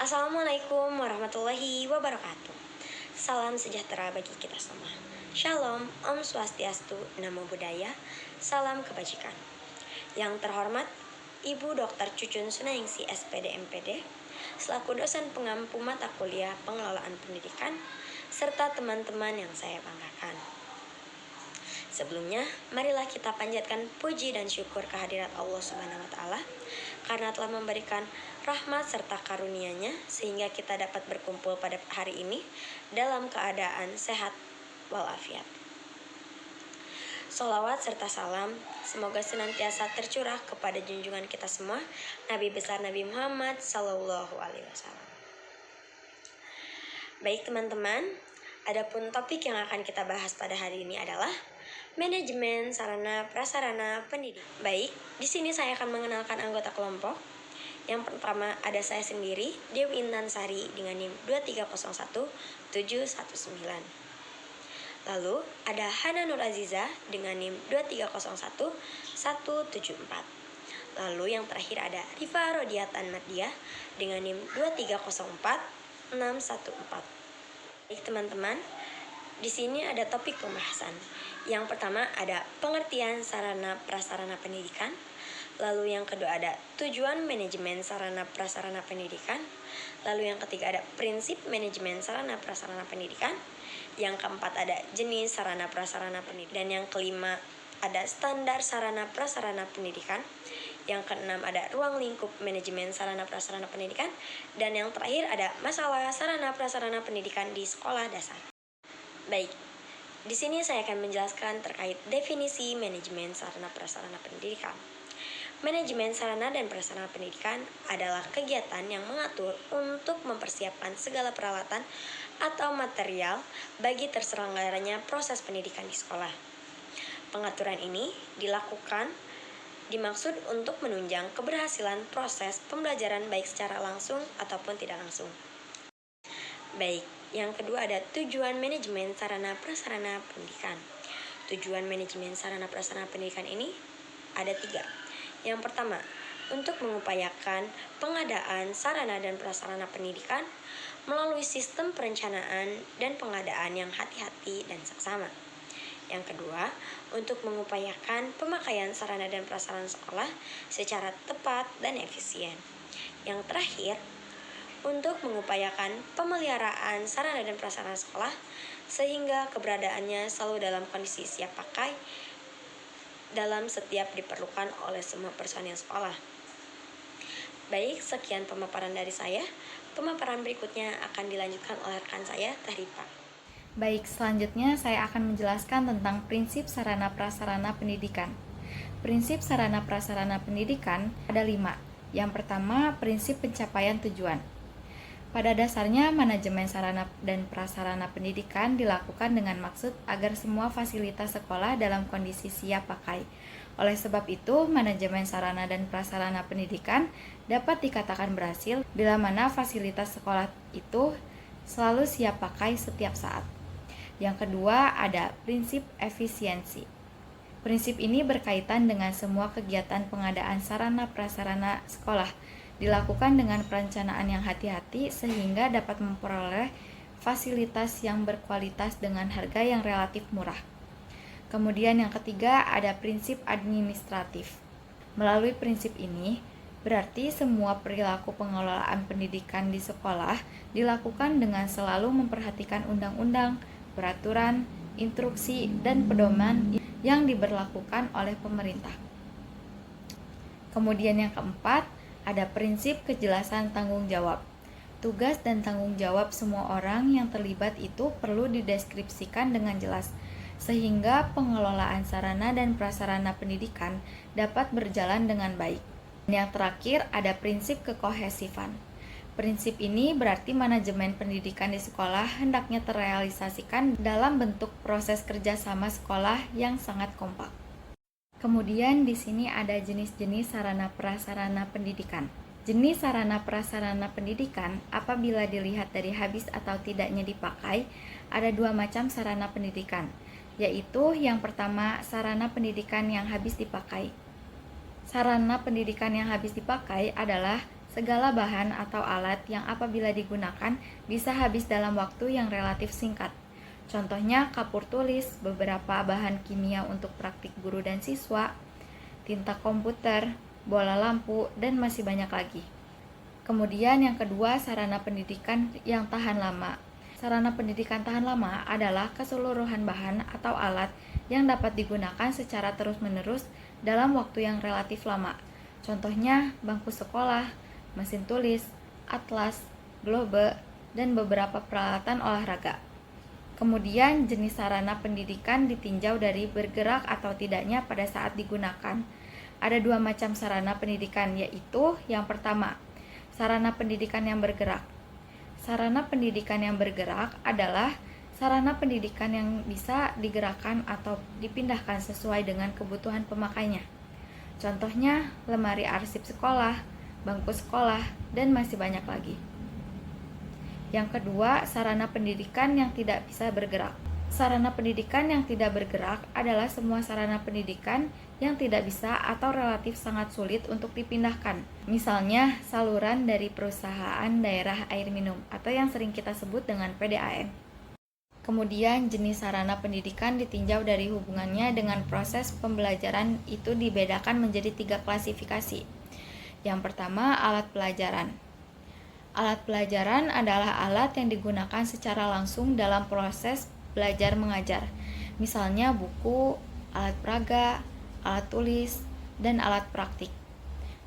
Assalamualaikum warahmatullahi wabarakatuh. Salam sejahtera bagi kita semua. Shalom, Om Swastiastu, Namo Buddhaya, salam kebajikan. Yang terhormat Ibu Dr. Cucun Sunaingsi SPD MPD, selaku dosen pengampu mata kuliah pengelolaan pendidikan, serta teman-teman yang saya banggakan. Sebelumnya, marilah kita panjatkan puji dan syukur kehadirat Allah Subhanahu wa Ta'ala karena telah memberikan rahmat serta karunia-Nya sehingga kita dapat berkumpul pada hari ini dalam keadaan sehat walafiat. Sholawat serta salam semoga senantiasa tercurah kepada junjungan kita semua, Nabi besar Nabi Muhammad Sallallahu Alaihi Wasallam. Baik teman-teman, adapun topik yang akan kita bahas pada hari ini adalah manajemen sarana prasarana pendidik. Baik, di sini saya akan mengenalkan anggota kelompok. Yang pertama ada saya sendiri, Dewi Intan Sari dengan NIM 2301719. Lalu ada Hana Nur Aziza dengan NIM 2301174. Lalu yang terakhir ada Rifa Rodiatan Nadia dengan NIM 2304614. Baik teman-teman, di sini ada topik pembahasan. Yang pertama ada pengertian sarana prasarana pendidikan. Lalu yang kedua ada tujuan manajemen sarana prasarana pendidikan. Lalu yang ketiga ada prinsip manajemen sarana prasarana pendidikan. Yang keempat ada jenis sarana prasarana pendidikan. Dan yang kelima ada standar sarana prasarana pendidikan. Yang keenam ada ruang lingkup manajemen sarana prasarana pendidikan. Dan yang terakhir ada masalah sarana prasarana pendidikan di sekolah dasar. Baik, di sini saya akan menjelaskan terkait definisi manajemen sarana prasarana pendidikan. Manajemen sarana dan prasarana pendidikan adalah kegiatan yang mengatur untuk mempersiapkan segala peralatan atau material bagi terselenggaranya proses pendidikan di sekolah. Pengaturan ini dimaksud untuk menunjang keberhasilan proses pembelajaran baik secara langsung ataupun tidak langsung. Baik, yang kedua ada tujuan manajemen sarana prasarana pendidikan. Tujuan manajemen sarana prasarana pendidikan ini ada 3. Yang pertama, untuk mengupayakan pengadaan sarana dan prasarana pendidikan melalui sistem perencanaan dan pengadaan yang hati-hati dan seksama. Yang kedua, untuk mengupayakan pemakaian sarana dan prasarana sekolah secara tepat dan efisien. Yang terakhir, untuk mengupayakan pemeliharaan sarana dan prasarana sekolah sehingga keberadaannya selalu dalam kondisi siap pakai dalam setiap diperlukan oleh semua personil sekolah. Baik, sekian pemaparan dari saya. Pemaparan berikutnya akan dilanjutkan oleh rekan saya, Teh Rifa. Baik, selanjutnya saya akan menjelaskan tentang prinsip sarana prasarana pendidikan. Prinsip sarana prasarana pendidikan ada 5. Yang pertama, prinsip pencapaian tujuan. Pada dasarnya, manajemen sarana dan prasarana pendidikan dilakukan dengan maksud agar semua fasilitas sekolah dalam kondisi siap pakai. Oleh sebab itu, manajemen sarana dan prasarana pendidikan dapat dikatakan berhasil bila mana fasilitas sekolah itu selalu siap pakai setiap saat. Yang kedua, ada prinsip efisiensi. Prinsip ini berkaitan dengan semua kegiatan pengadaan sarana prasarana sekolah dilakukan dengan perencanaan yang hati-hati sehingga dapat memperoleh fasilitas yang berkualitas dengan harga yang relatif murah. Kemudian yang ketiga ada prinsip administratif. Melalui prinsip ini, berarti semua perilaku pengelolaan pendidikan di sekolah dilakukan dengan selalu memperhatikan undang-undang, peraturan, instruksi, dan pedoman yang diberlakukan oleh pemerintah. Kemudian yang keempat, ada prinsip kejelasan tanggung jawab. Tugas dan tanggung jawab semua orang yang terlibat itu perlu dideskripsikan dengan jelas, sehingga pengelolaan sarana dan prasarana pendidikan dapat berjalan dengan baik. Yang terakhir ada prinsip kekohesifan. Prinsip ini berarti manajemen pendidikan di sekolah hendaknya terrealisasikan dalam bentuk proses kerjasama sekolah yang sangat kompak. Kemudian di sini ada jenis-jenis sarana prasarana pendidikan. Jenis sarana prasarana pendidikan apabila dilihat dari habis atau tidaknya dipakai, ada 2 macam sarana pendidikan, yaitu yang pertama sarana pendidikan yang habis dipakai. Sarana pendidikan yang habis dipakai adalah segala bahan atau alat yang apabila digunakan bisa habis dalam waktu yang relatif singkat. Contohnya kapur tulis, beberapa bahan kimia untuk praktik guru dan siswa, tinta komputer, bola lampu, dan masih banyak lagi. Kemudian yang kedua, sarana pendidikan yang tahan lama. Sarana pendidikan tahan lama adalah keseluruhan bahan atau alat yang dapat digunakan secara terus-menerus dalam waktu yang relatif lama. Contohnya bangku sekolah, mesin tulis, atlas, globe, dan beberapa peralatan olahraga. Kemudian jenis sarana pendidikan ditinjau dari bergerak atau tidaknya pada saat digunakan. Ada dua macam sarana pendidikan, yaitu yang pertama, sarana pendidikan yang bergerak. Sarana pendidikan yang bergerak adalah sarana pendidikan yang bisa digerakkan atau dipindahkan sesuai dengan kebutuhan pemakainya. Contohnya lemari arsip sekolah, bangku sekolah, dan masih banyak lagi. Yang kedua, sarana pendidikan yang tidak bisa bergerak. Sarana pendidikan yang tidak bergerak adalah semua sarana pendidikan yang tidak bisa atau relatif sangat sulit untuk dipindahkan. Misalnya, saluran dari perusahaan daerah air minum atau yang sering kita sebut dengan PDAM. Kemudian, jenis sarana pendidikan ditinjau dari hubungannya dengan proses pembelajaran itu dibedakan menjadi 3 klasifikasi. Yang pertama, alat pelajaran. Alat pelajaran adalah alat yang digunakan secara langsung dalam proses belajar mengajar. Misalnya buku, alat peraga, alat tulis, dan alat praktik.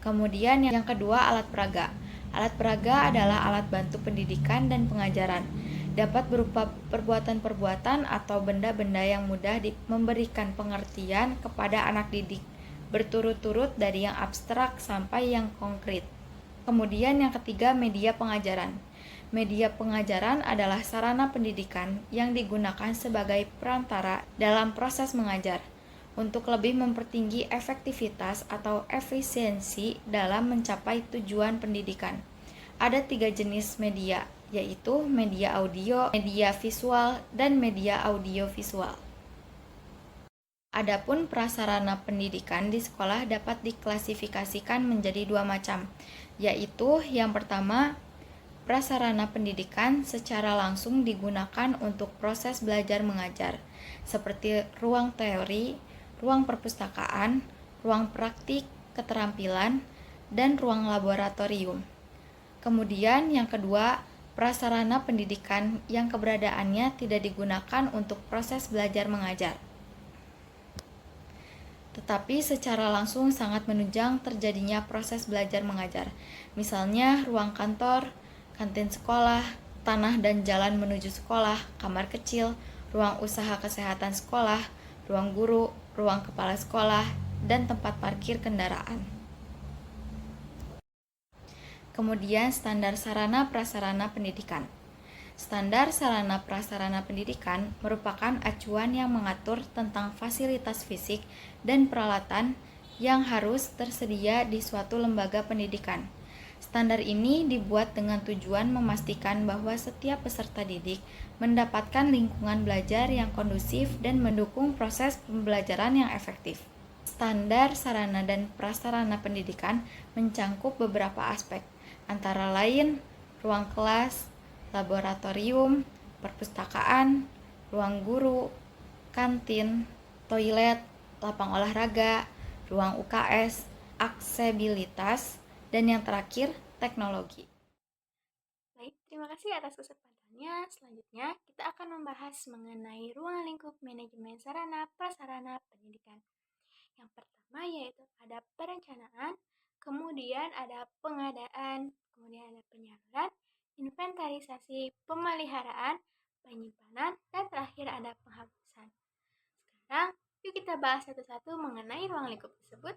Kemudian yang kedua, alat peraga. Alat peraga adalah alat bantu pendidikan dan pengajaran. Dapat berupa perbuatan-perbuatan atau benda-benda yang mudah memberikan pengertian kepada anak didik, berturut-turut dari yang abstrak sampai yang konkret. Kemudian yang ketiga, media pengajaran. Media pengajaran adalah sarana pendidikan yang digunakan sebagai perantara dalam proses mengajar untuk lebih mempertinggi efektivitas atau efisiensi dalam mencapai tujuan pendidikan. Ada 3 jenis media, yaitu media audio, media visual, dan media audiovisual. Adapun prasarana pendidikan di sekolah dapat diklasifikasikan menjadi 2 macam, yaitu yang pertama, prasarana pendidikan secara langsung digunakan untuk proses belajar mengajar, seperti ruang teori, ruang perpustakaan, ruang praktik, keterampilan, dan ruang laboratorium. Kemudian yang kedua, prasarana pendidikan yang keberadaannya tidak digunakan untuk proses belajar mengajar, tetapi secara langsung sangat menunjang terjadinya proses belajar mengajar. Misalnya ruang kantor, kantin sekolah, tanah dan jalan menuju sekolah, kamar kecil, ruang usaha kesehatan sekolah, ruang guru, ruang kepala sekolah, dan tempat parkir kendaraan. Kemudian standar sarana prasarana pendidikan. Standar sarana prasarana pendidikan merupakan acuan yang mengatur tentang fasilitas fisik dan peralatan yang harus tersedia di suatu lembaga pendidikan. Standar ini dibuat dengan tujuan memastikan bahwa setiap peserta didik mendapatkan lingkungan belajar yang kondusif dan mendukung proses pembelajaran yang efektif. Standar sarana dan prasarana pendidikan mencangkup beberapa aspek, antara lain ruang kelas, laboratorium, perpustakaan, ruang guru, kantin, toilet, lapang olahraga, ruang UKS, aksesibilitas, dan yang terakhir, teknologi. Baik, terima kasih atas kesempatannya. Selanjutnya, kita akan membahas mengenai ruang lingkup manajemen sarana prasarana pendidikan. Yang pertama yaitu ada perencanaan, kemudian ada pengadaan, kemudian ada penyaluran, inventarisasi, pemeliharaan, penyimpanan, dan terakhir ada penghapusan. Sekarang, yuk kita bahas satu-satu mengenai ruang lingkup tersebut.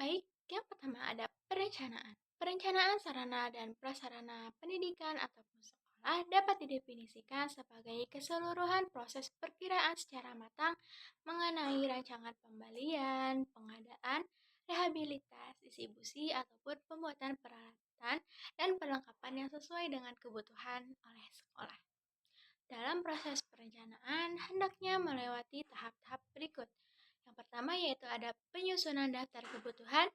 Baik, yang pertama ada perencanaan. Perencanaan sarana dan prasarana pendidikan ataupun sekolah dapat didefinisikan sebagai keseluruhan proses perkiraan secara matang mengenai rancangan pembelian, pengadaan, rehabilitas, distribusi, ataupun pembuatan peralatan dan perlengkapan yang sesuai dengan kebutuhan oleh sekolah. Dalam proses perencanaan, hendaknya melewati tahap-tahap berikut. Yang pertama yaitu ada penyusunan daftar kebutuhan,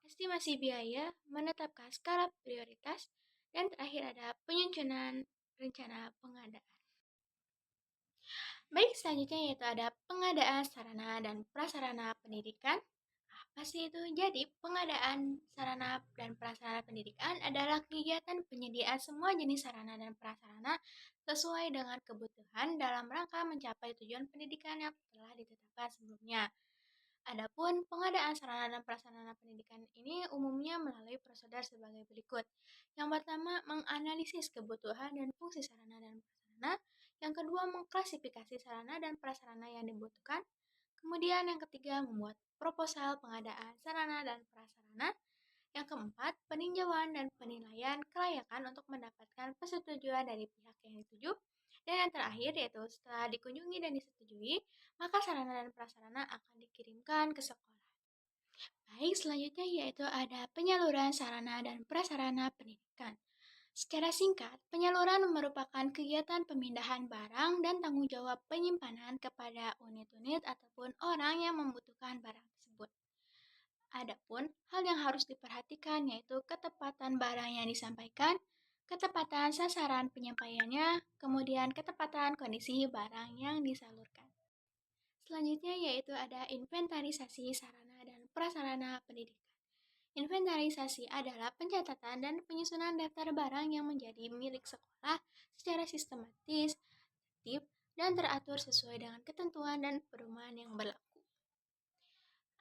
estimasi biaya, menetapkan skala prioritas, dan terakhir ada penyusunan rencana pengadaan. Baik, selanjutnya yaitu ada pengadaan sarana dan prasarana pendidikan. Apa sih itu? Jadi, pengadaan sarana dan prasarana pendidikan adalah kegiatan penyediaan semua jenis sarana dan prasarana sesuai dengan kebutuhan dalam rangka mencapai tujuan pendidikan yang telah ditetapkan sebelumnya. Adapun pengadaan sarana dan prasarana pendidikan ini umumnya melalui prosedur sebagai berikut. Yang pertama, menganalisis kebutuhan dan fungsi sarana dan prasarana. Yang kedua, mengklasifikasi sarana dan prasarana yang dibutuhkan. Kemudian yang ketiga, membuat proposal pengadaan sarana dan prasarana. Yang keempat, peninjauan dan penilaian kelayakan untuk mendapatkan persetujuan dari pihak yang dituju. Dan yang terakhir yaitu setelah dikunjungi dan disetujui, maka sarana dan prasarana akan dikirimkan ke sekolah. Baik, selanjutnya yaitu ada penyaluran sarana dan prasarana pendidikan. Secara singkat, penyaluran merupakan kegiatan pemindahan barang dan tanggung jawab penyimpanan kepada unit-unit ataupun orang yang membutuhkan barang tersebut. Adapun hal yang harus diperhatikan yaitu ketepatan barang yang disampaikan, ketepatan sasaran penyampaiannya, kemudian ketepatan kondisi barang yang disalurkan. Selanjutnya yaitu ada inventarisasi sarana dan prasarana pendidikan. Inventarisasi adalah pencatatan dan penyusunan daftar barang yang menjadi milik sekolah secara sistematis, tertib, dan teratur sesuai dengan ketentuan dan pedoman yang berlaku.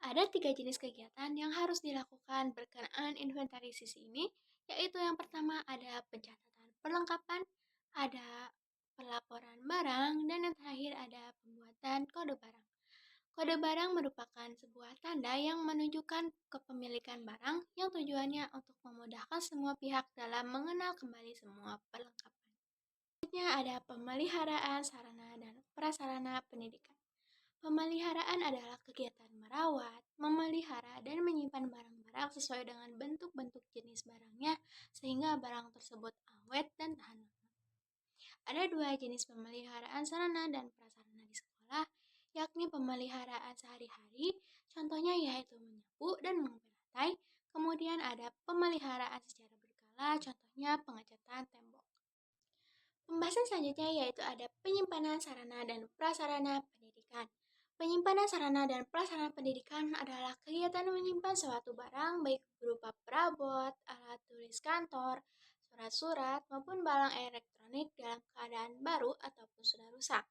Ada 3 jenis kegiatan yang harus dilakukan berkenaan inventarisasi ini, yaitu yang pertama ada pencatatan perlengkapan, ada pelaporan barang, dan yang terakhir ada pembuatan kode barang. Kode barang merupakan sebuah tanda yang menunjukkan kepemilikan barang yang tujuannya untuk memudahkan semua pihak dalam mengenal kembali semua perlengkapan. Selanjutnya ada pemeliharaan sarana dan prasarana pendidikan. Pemeliharaan adalah kegiatan merawat, memelihara, dan menyimpan barang-barang sesuai dengan bentuk-bentuk jenis barangnya sehingga barang tersebut awet dan tahan lama. Ada 2 jenis pemeliharaan sarana dan prasarana di sekolah, yakni pemeliharaan sehari-hari, contohnya yaitu menyapu dan mengepel lantai, kemudian ada pemeliharaan secara berkala, contohnya pengecatan tembok. Pembahasan selanjutnya yaitu ada penyimpanan sarana dan prasarana pendidikan. Penyimpanan sarana dan prasarana pendidikan adalah kegiatan menyimpan suatu barang baik berupa perabot, alat tulis kantor, surat-surat, maupun barang elektronik dalam keadaan baru ataupun sudah rusak.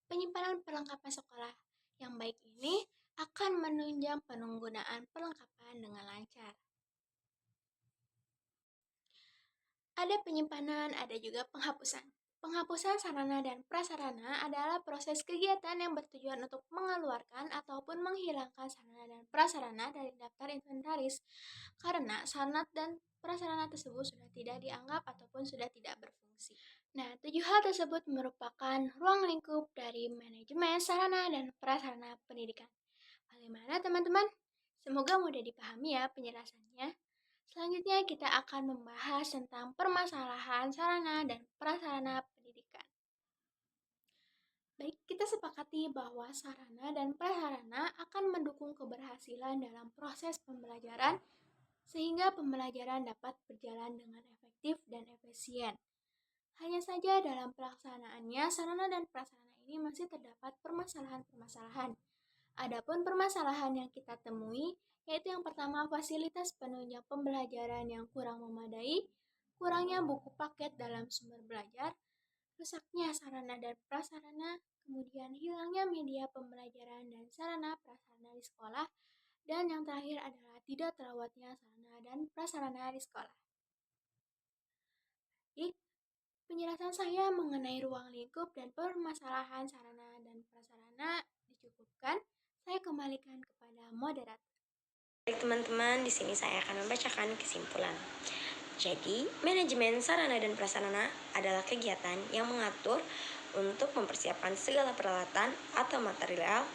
Penyimpanan perlengkapan sekolah yang baik ini akan menunjang penggunaan perlengkapan dengan lancar. Ada penyimpanan, ada juga penghapusan. Penghapusan sarana dan prasarana adalah proses kegiatan yang bertujuan untuk mengeluarkan ataupun menghilangkan sarana dan prasarana dari daftar inventaris karena sarana dan prasarana tersebut sudah tidak dianggap ataupun sudah tidak berfungsi. Nah, 7 hal tersebut merupakan ruang lingkup dari manajemen sarana dan prasarana pendidikan. Bagaimana teman-teman? Semoga mudah dipahami ya penjelasannya. Selanjutnya kita akan membahas tentang permasalahan sarana dan prasarana pendidikan. Baik, kita sepakati bahwa sarana dan prasarana akan mendukung keberhasilan dalam proses pembelajaran sehingga pembelajaran dapat berjalan dengan efektif dan efisien. Hanya saja dalam pelaksanaannya, sarana dan prasarana ini masih terdapat permasalahan-permasalahan. Adapun permasalahan yang kita temui, yaitu yang pertama fasilitas penunjang pembelajaran yang kurang memadai, kurangnya buku paket dalam sumber belajar, rusaknya sarana dan prasarana, kemudian hilangnya media pembelajaran dan sarana prasarana di sekolah, dan yang terakhir adalah tidak terawatnya sarana dan prasarana di sekolah. Baik, penjelasan saya mengenai ruang lingkup dan permasalahan sarana dan prasarana dicukupkan. Saya kembalikan kepada moderator. Baik teman-teman, di sini saya akan membacakan kesimpulan. Jadi, manajemen sarana dan prasarana adalah kegiatan yang mengatur untuk mempersiapkan segala peralatan atau material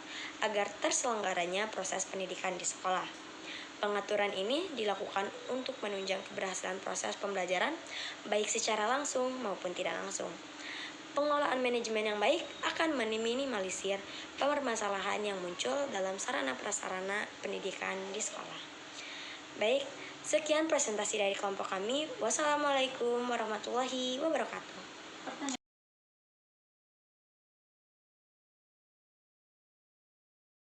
agar terselenggaranya proses pendidikan di sekolah. Pengaturan ini dilakukan untuk menunjang keberhasilan proses pembelajaran baik secara langsung maupun tidak langsung. Pengelolaan manajemen yang baik akan meminimalisir permasalahan yang muncul dalam sarana prasarana pendidikan di sekolah. Baik, sekian presentasi dari kelompok kami. Wassalamualaikum warahmatullahi wabarakatuh.